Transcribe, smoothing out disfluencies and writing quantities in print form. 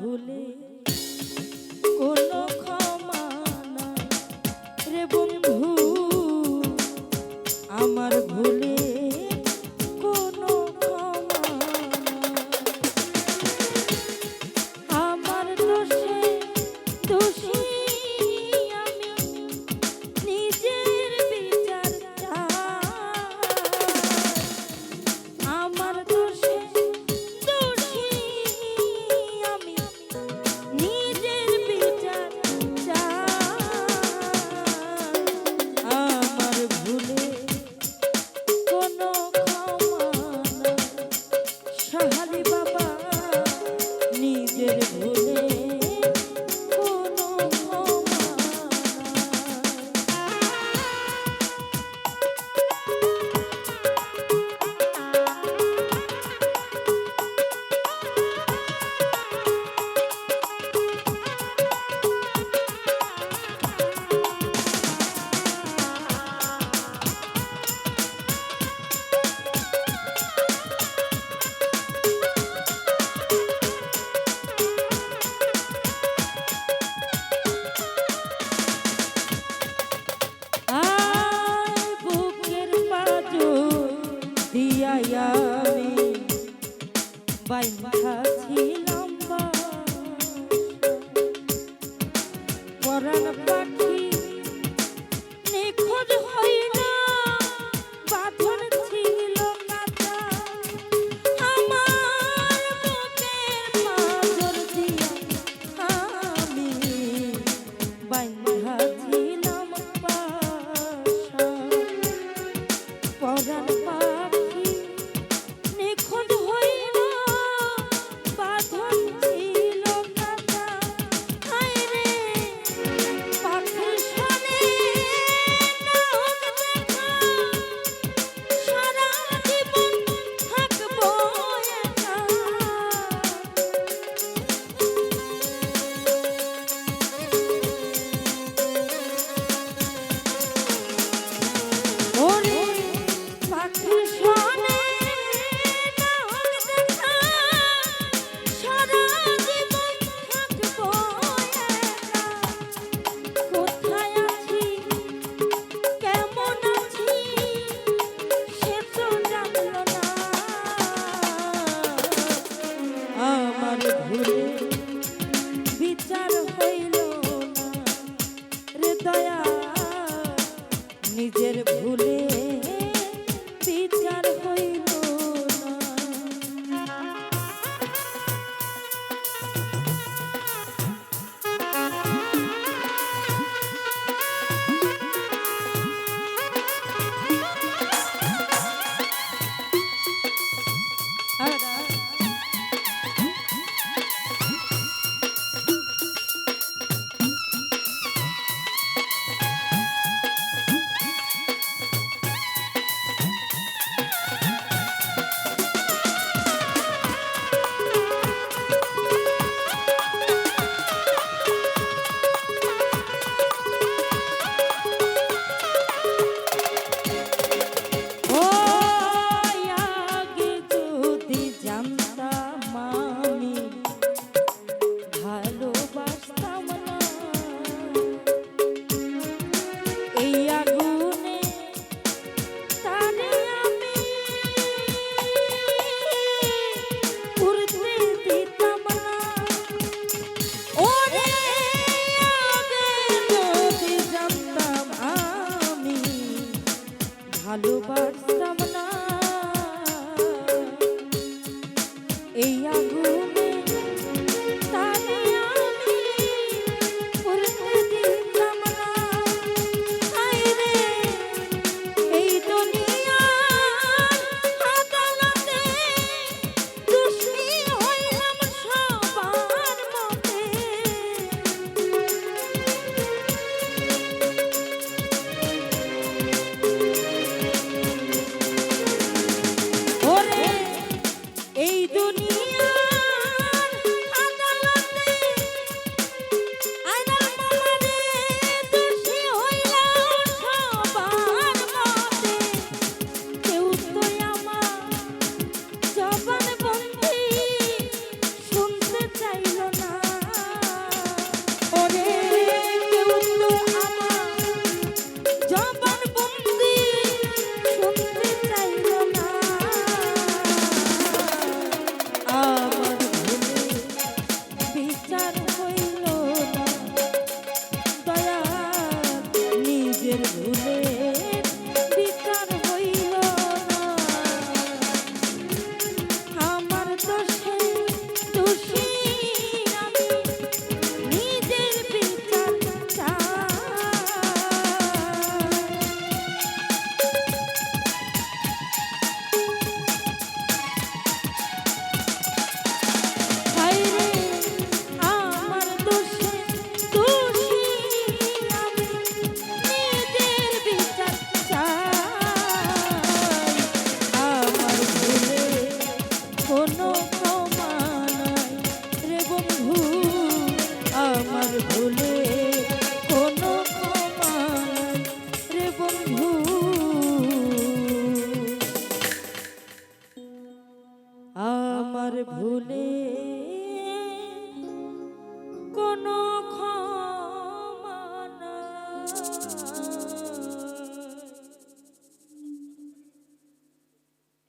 ভুলে কোনো ক্ষমা নাই রে বন্ধু, আমার ভুলে কোনো ক্ষমা নাই। আমার দোষে দোষী আমি, নিজের বিচার চাই। আমার দোষে দোষী আমি, নিজের বিচার চাই। আমার ভুলে কোনো ক্ষমা নাই। সাহালি বাবা নিজের ভুলে কোনো ক্ষমা আমি বাইন্ধা ছিলাম পরাণ পাখি নিখোঁজ হইল, বাঁধন ছিল কাঁচা আমার বুকের পাঁজর দিয়া। আমি বাইন্ধা ছিলাম বাসা, পরাণ পাখি নিখোঁজ হইল, বাঁধন ছিল কাঁচা। হায়রে পাখির সনে না হোক দেখা, সারা জীবন থাকবো একা। ওরে পাখির সনে না হোক দেখা, সারা জীবন থাকবো একা। কোথায় আছি কেমন আছি সে তো জানলো না। আমার ভুলে বিচার হইল না রে দয়া, নিজের ভুলে বিচার হইল না। আমার ভুলে